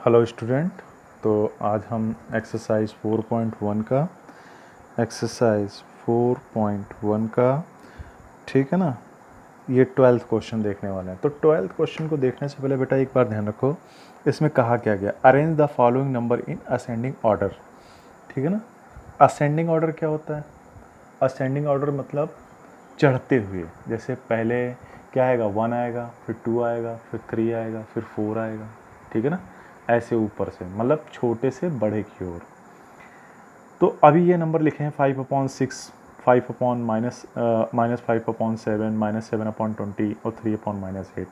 Hello student. तो आज हम एक्सरसाइज 4.1 का ठीक है ना, ये 12th क्वेश्चन देखने वाले हैं। तो 12th क्वेश्चन को देखने से पहले बेटा एक बार ध्यान रखो, इसमें कहा क्या गया, arrange the following number in ascending order. ठीक है ना। असेंडिंग ऑर्डर क्या होता है? असेंडिंग ऑर्डर मतलब चढ़ते हुए, जैसे पहले क्या आएगा, 1 आएगा, फिर 2 आएगा, फिर 3 आएगा, फिर 4 आएगा। ठीक है ना, ऐसे ऊपर से, मतलब छोटे से बड़े की ओर। तो अभी ये नंबर लिखे हैं 5/6, 5/-5/7, -7/20 और 3/-8।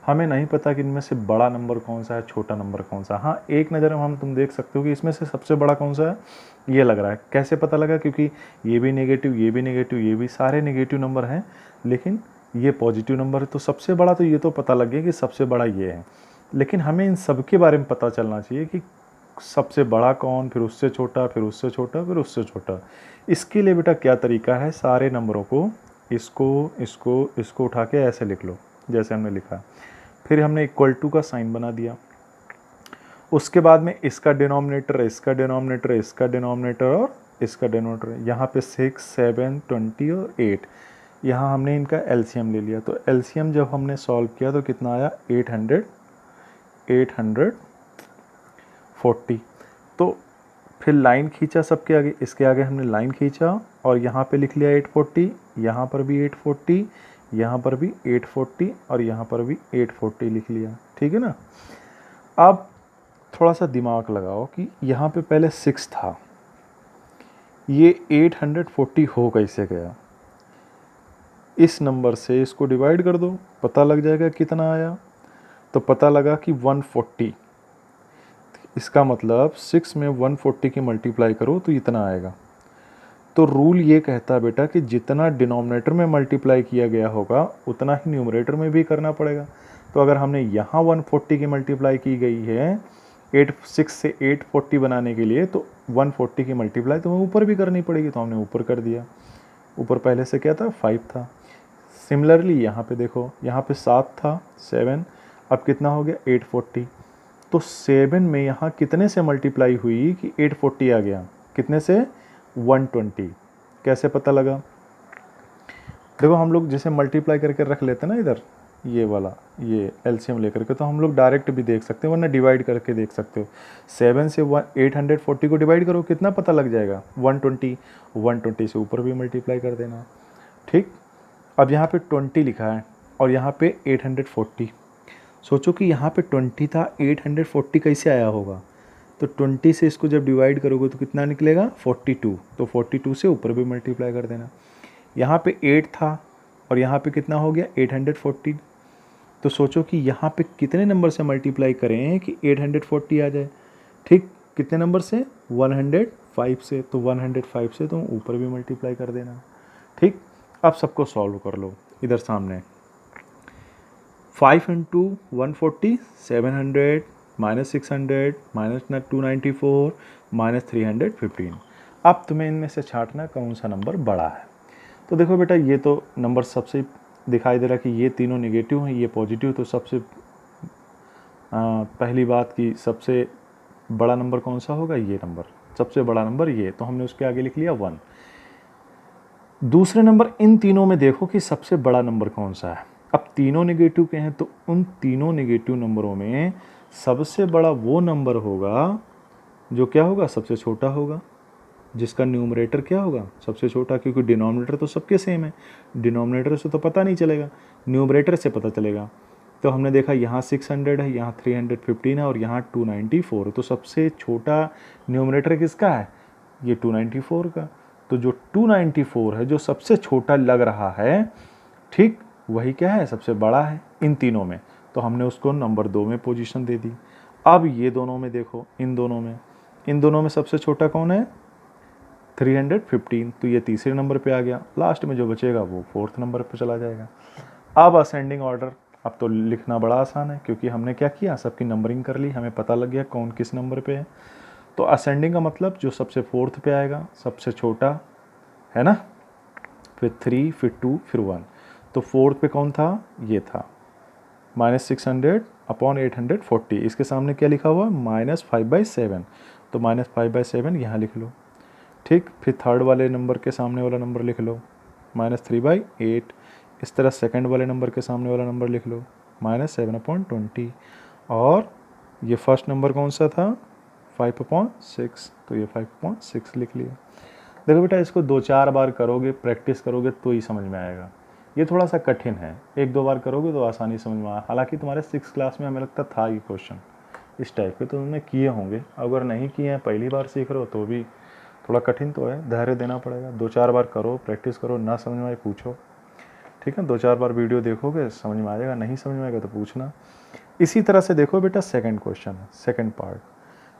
हमें नहीं पता कि इनमें से बड़ा नंबर कौन सा है, छोटा नंबर कौन सा। हाँ, एक नज़र में हम तुम देख सकते हो कि इसमें से सबसे बड़ा कौन सा है, ये लग रहा है। कैसे पता लगा? क्योंकि ये भी नेगेटिव, ये भी नेगेटिव, ये भी सारे नेगेटिव नंबर हैं, लेकिन ये पॉजिटिव नंबर है। तो सबसे बड़ा तो ये तो पता लग गया कि सबसे बड़ा ये है, लेकिन हमें इन सब के बारे में पता चलना चाहिए कि सबसे बड़ा कौन, फिर उससे छोटा, फिर उससे छोटा, फिर उससे छोटा। इसके लिए बेटा क्या तरीका है, सारे नंबरों को इसको इसको इसको उठा के ऐसे लिख लो जैसे हमने लिखा। फिर हमने इक्वल टू का साइन बना दिया। उसके बाद में इसका डिनोमिनेटर, इसका डिनोमिनेटर, इसका डिनोमिनेटर और इसका डिनोमिनेटर। यहाँ पे 6, 7, 20 और 8, यहाँ हमने इनका एलसीएम ले लिया। तो एलसीएम जब हमने सॉल्व किया तो कितना आया, 840। तो फिर लाइन खींचा सबके आगे, इसके आगे हमने लाइन खींचा और यहाँ पे लिख लिया 840, यहाँ पर भी 840, यहाँ पर भी 840 और यहाँ पर भी 840 लिख लिया। ठीक है ना। अब थोड़ा सा दिमाग लगाओ कि यहाँ पे पहले 6 था, ये 840 हो कैसे गया। इस नंबर से इसको डिवाइड कर दो, पता लग जाएगा कितना आया। तो पता लगा कि 140। इसका मतलब 6 में 140 की मल्टीप्लाई करो तो इतना आएगा। तो रूल ये कहता है बेटा कि जितना डिनोमिनेटर में मल्टीप्लाई किया गया होगा उतना ही न्यूमरेटर में भी करना पड़ेगा। तो अगर हमने यहाँ 140 की मल्टीप्लाई की गई है 6 से 840 बनाने के लिए, तो 140 की मल्टीप्लाई तो ऊपर भी करनी पड़ेगी। तो हमने ऊपर कर दिया। ऊपर पहले से क्या था, 5 था। सिमिलरली यहाँ पे देखो, यहाँ पे 7 था, 7, अब कितना हो गया, 840। तो 7 में यहाँ कितने से मल्टीप्लाई हुई कि 840 आ गया, कितने से, 120। कैसे पता लगा? देखो हम लोग जैसे मल्टीप्लाई करके रख लेते हैं ना इधर, ये वाला, ये एलसीएम लेकर के, तो हम लोग डायरेक्ट भी देख सकते हैं, वरना डिवाइड करके देख सकते हो। 7 से 840 को डिवाइड करो, कितना पता लग जाएगा, 120। 120 से ऊपर भी मल्टीप्लाई कर देना। ठीक। अब यहाँ पे 20 लिखा है और यहाँ पे 840। सोचो कि यहाँ पे 20 था, 840 कैसे आया होगा। तो 20 से इसको जब डिवाइड करोगे तो कितना निकलेगा, 42। तो 42 से ऊपर भी मल्टीप्लाई कर देना। यहाँ पे 8 था और यहाँ पे कितना हो गया, 840। तो सोचो कि यहाँ पे कितने नंबर से मल्टीप्लाई करें कि 840 आ जाए। ठीक, कितने नंबर से, 105 से। तो 105 से तुम ऊपर भी मल्टीप्लाई कर देना। ठीक। अब सबको सॉल्व कर लो। इधर सामने 5 इंटू 140, 700, -600, -294, -315। अब तुम्हें इनमें से छांटना कौन सा नंबर बड़ा है। तो देखो बेटा, ये तो नंबर सबसे दिखाई दे रहा कि ये तीनों नेगेटिव हैं, ये पॉजिटिव। तो सबसे पहली बात कि सबसे बड़ा नंबर कौन सा होगा, ये नंबर सबसे बड़ा नंबर ये। तो हमने उसके आगे लिख लिया 1। दूसरे नंबर, इन तीनों में देखो कि सबसे बड़ा नंबर कौन सा है। अब तीनों नेगेटिव के हैं, तो उन तीनों नेगेटिव नंबरों में सबसे बड़ा वो नंबर होगा जो क्या होगा, सबसे छोटा होगा, जिसका न्यूमरेटर क्या होगा, सबसे छोटा। क्योंकि डिनोमिनेटर तो सबके सेम है, डिनोमिनेटर से तो पता नहीं चलेगा, न्यूमरेटर से पता चलेगा। तो हमने देखा यहाँ 600 है, यहाँ 315 है और यहाँ 294। तो सबसे छोटा न्यूमरेटर किसका है, ये 294 का। तो जो 294 है, जो सबसे छोटा लग रहा है, ठीक, वही क्या है, सबसे बड़ा है इन तीनों में। तो हमने उसको नंबर 2 में पोजीशन दे दी। अब ये दोनों में देखो, इन दोनों में सबसे छोटा कौन है, 315। तो ये तीसरे नंबर पे आ गया। लास्ट में जो बचेगा वो 4th नंबर पे चला जाएगा। अब असेंडिंग ऑर्डर, अब तो लिखना बड़ा आसान है, क्योंकि हमने क्या किया, सबकी नंबरिंग कर ली, हमें पता लग गया कौन किस नंबर पे है। तो असेंडिंग का मतलब जो सबसे 4th पे आएगा, सबसे छोटा है ना, फिर 3, फिर 2, फिर 1। तो 4th पे कौन था, ये था, -600, अपॉन 840, इसके सामने क्या लिखा हुआ है -5/7, तो -5/7 यहाँ लिख लो। ठीक, फिर थर्ड वाले नंबर के सामने वाला नंबर लिख लो -3/8, इस तरह सेकंड वाले नंबर के सामने वाला नंबर लिख लो -7/20, और ये फर्स्ट नंबर कौन सा था 5/6, तो ये 5/6 लिख लिया। देखो बेटा, इसको 2-4 बार करोगे, प्रैक्टिस करोगे तो ही समझ में आएगा। ये थोड़ा सा कठिन है, 1-2 बार करोगे तो आसानी समझ में आए। हालांकि तुम्हारे 6 क्लास में हमें लगता था ये क्वेश्चन इस टाइप के, तो तुमने किए होंगे। अगर नहीं किए हैं, पहली बार सीख रहे हो, तो भी थोड़ा कठिन तो है, धैर्य देना पड़ेगा। 2-4 बार करो, प्रैक्टिस करो, ना समझ में आए पूछो। ठीक है, 2-4 बार वीडियो देखोगे समझ में आ जाएगा, नहीं समझ में आएगा तो पूछना। इसी तरह से देखो बेटा, सेकंड क्वेश्चन है, सेकंड पार्ट,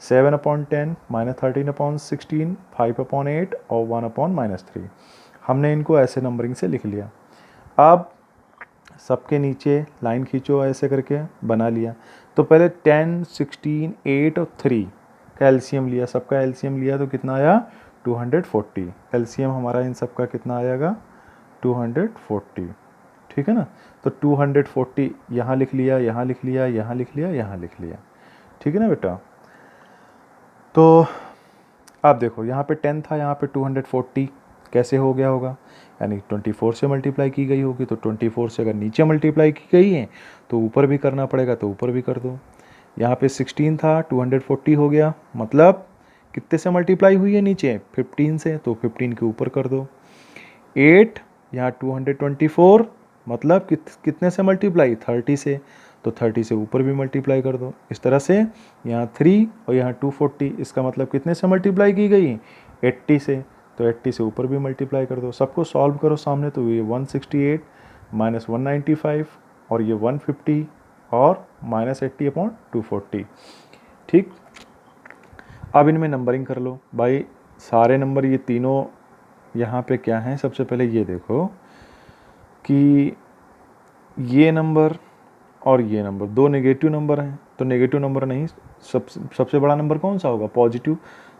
7/10 -13/16 5/8 और 1/-3। हमने इनको ऐसे नंबरिंग से लिख लिया। अब सबके नीचे लाइन खींचो, ऐसे करके बना लिया। तो पहले 10, 16, 8 और 3 का एलसीएम लिया, सबका एलसीएम लिया तो कितना आया 240। एलसीएम हमारा इन सबका कितना आएगा 240। ठीक है ना, तो 240 यहाँ लिख लिया, यहाँ लिख लिया, यहाँ लिख लिया, यहाँ लिख लिया। ठीक है ना बेटा, तो आप देखो यहाँ पे 10 था, यहाँ पे 240 कैसे हो गया होगा, यानी 24 से मल्टीप्लाई की गई होगी। तो 24 से अगर नीचे मल्टीप्लाई की गई है तो ऊपर भी करना पड़ेगा, तो ऊपर भी कर दो। यहाँ पे 16 था, 240 हो गया, मतलब कितने से मल्टीप्लाई हुई है नीचे 15 से, तो 15 के ऊपर कर दो। 8 यहाँ 224, मतलब कितने से मल्टीप्लाई 30 से, तो 30 से ऊपर भी मल्टीप्लाई कर दो। इस तरह से यहाँ 3 और यहाँ 240, इसका मतलब कितने से मल्टीप्लाई की गई 80 से, तो 80 से ऊपर भी मल्टीप्लाई कर दो। सबको सॉल्व करो सामने, तो ये 168 -195 और ये 150 और -80/240। ठीक, अब इनमें नंबरिंग कर लो भाई, सारे नंबर ये तीनों यहाँ पे क्या हैं। सबसे पहले ये देखो कि ये नंबर और ये नंबर दो नेगेटिव नंबर हैं, तो नेगेटिव नंबर नहीं, सबसे बड़ा नंबर कौन सा होगा पॉजिटिव।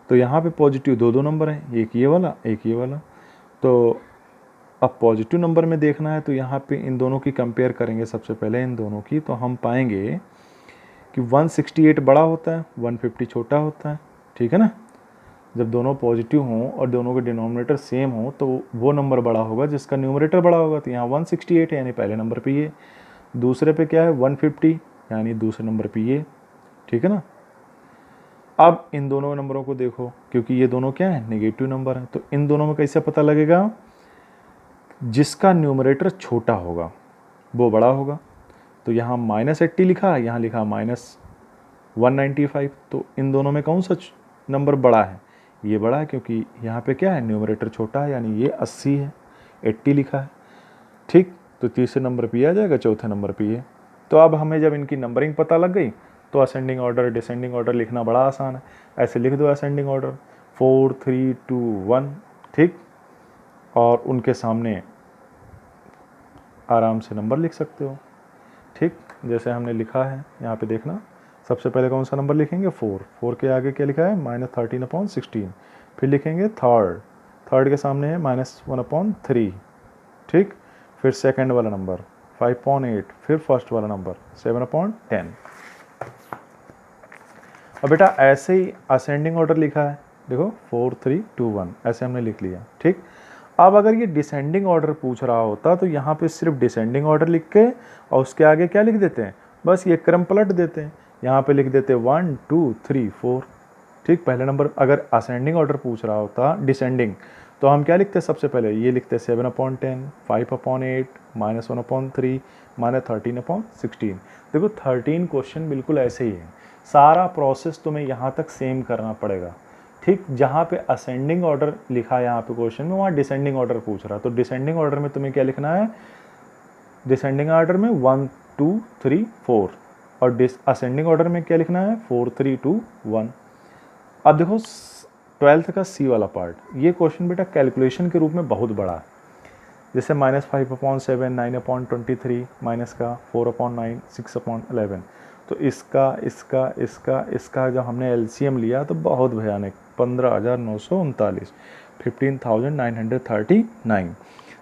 तो यहाँ पे पॉजिटिव दो नंबर हैं, एक ये वाला, एक ये वाला। तो अब पॉजिटिव नंबर में देखना है, तो यहाँ पे इन दोनों की कंपेयर करेंगे सबसे पहले, इन दोनों की। तो हम पाएंगे कि 168 बड़ा होता है, 150 छोटा होता है। ठीक है ना, जब दोनों पॉजिटिव हों और दोनों के डिनोमिनेटर सेम हो तो वो नंबर बड़ा होगा जिसका न्यूमरेटर बड़ा होगा। तो यहाँ 168 है, यानी पहले नंबर पे ये, दूसरे पे क्या है 150, यानी दूसरे नंबर पे ये। ठीक है ना, अब इन दोनों नंबरों को देखो, क्योंकि ये दोनों क्या है नेगेटिव नंबर है, तो इन दोनों में कैसे पता लगेगा, जिसका न्यूमरेटर छोटा होगा वो बड़ा होगा। तो यहाँ -80 लिखा, यहाँ लिखा -195, तो इन दोनों में कौन सा नंबर बड़ा है, ये बड़ा है, क्योंकि यहाँ पे क्या है न्यूमरेटर छोटा है, यानी ये 80 है, 80 लिखा है। ठीक, तो तीसरे नंबर पे आ जाएगा, चौथे नंबर पे ये। तो अब हमें जब इनकी नंबरिंग पता लग गई तो असेंडिंग ऑर्डर डिसेंडिंग ऑर्डर लिखना बड़ा आसान है। ऐसे लिख दो असेंडिंग ऑर्डर 4 3 2 1। ठीक, और उनके सामने आराम से नंबर लिख सकते हो। ठीक, जैसे हमने लिखा है यहाँ पे देखना, सबसे पहले कौन सा नंबर लिखेंगे 4 के आगे क्या लिखा है -13/16, फिर लिखेंगे थर्ड के सामने है -1/3। ठीक, फिर सेकंड वाला नंबर 5/8, फिर फर्स्ट वाला नंबर 7/10। अब बेटा ऐसे ही असेंडिंग ऑर्डर लिखा है, देखो 4 3 2 1 ऐसे हमने लिख लिया। ठीक, अब अगर ये डिसेंडिंग ऑर्डर पूछ रहा होता तो यहाँ पे सिर्फ डिसेंडिंग ऑर्डर लिख के और उसके आगे क्या लिख देते हैं, बस ये क्रम पलट देते हैं। यहाँ पे लिख देते 1 2 3 4। ठीक, पहले नंबर अगर असेंडिंग ऑर्डर पूछ रहा होता डिसेंडिंग, तो हम क्या लिखते सबसे पहले, ये लिखते 7/10 5/8 -1/3 -13/16। देखो 13 क्वेश्चन बिल्कुल ऐसे ही है, सारा प्रोसेस तुम्हें यहाँ तक सेम करना पड़ेगा। ठीक, जहाँ पे असेंडिंग ऑर्डर लिखा है यहाँ पे क्वेश्चन में, वहाँ डिसेंडिंग ऑर्डर पूछ रहा है, तो डिसेंडिंग ऑर्डर में तुम्हें क्या लिखना है, डिसेंडिंग ऑर्डर में 1 2 3 4, और असेंडिंग ऑर्डर में क्या लिखना है 4 3 2 1। अब देखो 12th का सी वाला पार्ट, ये क्वेश्चन बेटा कैलकुलेशन के रूप में बहुत बड़ा है। जैसे -5/7 9/23 माइनस का 4/9 6/11, तो इसका जब हमने एलसीएम लिया तो बहुत भयानक 15,939 15,939।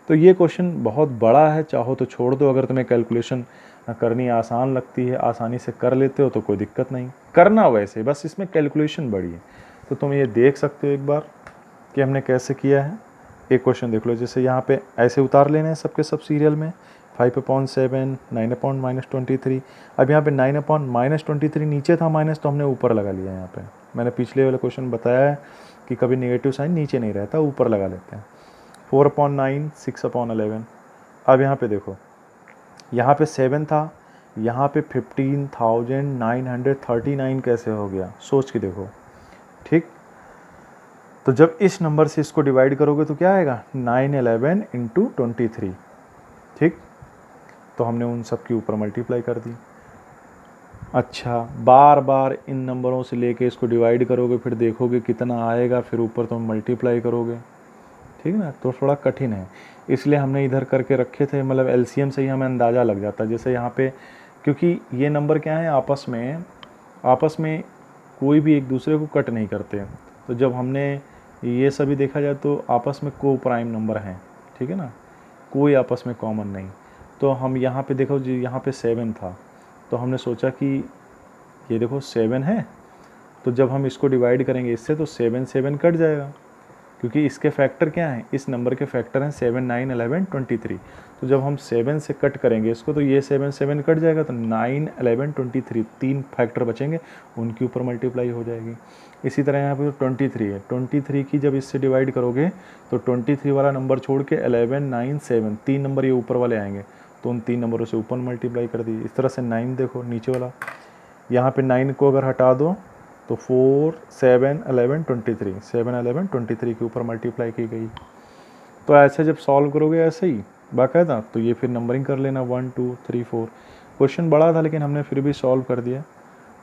तो ये क्वेश्चन बहुत बड़ा है, चाहो तो छोड़ दो अगर तुम्हें कैलकुलेशन ना करनी आसान लगती है, आसानी से कर लेते हो तो कोई दिक्कत नहीं, करना वैसे बस इसमें कैलकुलेशन बड़ी है। तो तुम ये देख सकते हो एक बार कि हमने कैसे किया है। एक क्वेश्चन देख लो, जैसे यहाँ पे ऐसे उतार लेने हैं सबके सब सीरियल में, 5/7, 9/-23। अब यहाँ पे 9/-23 नीचे था माइनस, तो हमने ऊपर लगा लिया यहाँ पे। मैंने पिछले वाले क्वेश्चन बताया है कि कभी नेगेटिव साइन नीचे नहीं रहता, ऊपर लगा लेते हैं। 4/9, 6/11। अब यहाँ पे देखो, यहाँ पे 7 था, यहाँ पे 15,939 कैसे हो गया, सोच के देखो। ठीक, तो जब इस नंबर से इसको डिवाइड करोगे तो क्या आएगा, 911 × 23। ठीक, तो हमने उन सब के ऊपर मल्टीप्लाई कर दी। अच्छा, बार बार इन नंबरों से लेके इसको डिवाइड करोगे, फिर देखोगे कितना आएगा, फिर ऊपर तुम मल्टीप्लाई करोगे। ठीक ना, तो थोड़ा कठिन है, इसलिए हमने इधर करके रखे थे, मतलब एलसीएम से ही हमें अंदाज़ा लग जाता है। जैसे यहाँ पे, क्योंकि ये नंबर क्या है, आपस में कोई भी एक दूसरे को कट नहीं करते, तो जब हमने ये सभी देखा जाए तो आपस में को प्राइम नंबर हैं। ठीक है ना, कोई आपस में कॉमन नहीं। तो हम यहाँ पे देखो जी, यहाँ पे 7 था, तो हमने सोचा कि ये देखो 7 है, तो जब हम इसको डिवाइड करेंगे इससे तो 7 7 कट जाएगा, क्योंकि इसके फैक्टर क्या हैं, इस नंबर के फैक्टर हैं 7, 9, 11, 23। तो जब हम 7 से कट करेंगे इसको तो ये 7 7 कट जाएगा, तो 9, 11, 23 तीन फैक्टर बचेंगे, उनके ऊपर मल्टीप्लाई हो जाएगी। इसी तरह यहाँ पे 23 है, 23 की जब इससे डिवाइड करोगे तो 23 वाला नंबर छोड़ के 11, 9, 7 तीन नंबर ये ऊपर वाले आएंगे, तो उन तीन नंबरों से ऊपर मल्टीप्लाई कर दी। इस तरह से 9 देखो नीचे वाला, यहाँ पे 9 को अगर हटा दो तो 4, 7, 11, 23, 7, 11, 23 के ऊपर मल्टीप्लाई की गई। तो ऐसे जब सॉल्व करोगे ऐसे ही बाकायदा, तो ये फिर नंबरिंग कर लेना 1, 2, 3, 4। क्वेश्चन बड़ा था लेकिन हमने फिर भी सॉल्व कर दिया।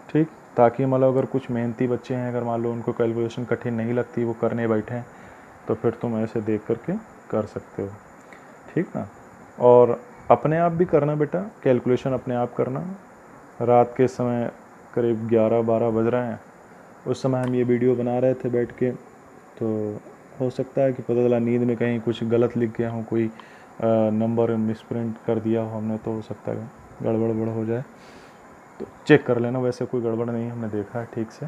ठीक, ताकि मतलब अगर कुछ मेहनती बच्चे हैं, अगर मान लो उनको कैलकुलेशन कठिन नहीं लगती, वो करने बैठे तो फिर तुम ऐसे देख करके कर सकते हो। ठीक ना, और अपने आप भी करना बेटा, कैलकुलेशन अपने आप करना। रात के समय करीब 11-12 बज रहे हैं, उस समय हम ये वीडियो बना रहे थे बैठ के, तो हो सकता है कि पता चला नींद में कहीं कुछ गलत लिख गया हूँ, कोई नंबर मिसप्रिंट कर दिया हो हमने, तो हो सकता है गड़बड़ हो जाए, तो चेक कर लेना। वैसे कोई गड़बड़ नहीं, हमने देखा है ठीक से।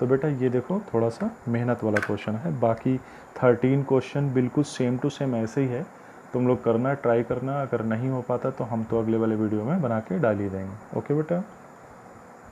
तो बेटा ये देखो थोड़ा सा मेहनत वाला क्वेश्चन है, बाकी 13 क्वेश्चन बिल्कुल सेम टू सेम ऐसे ही है, तुम लोग करना, ट्राई करना। अगर नहीं हो पाता तो हम तो अगले वाले वीडियो में बना के डाल ही देंगे। ओके बेटा।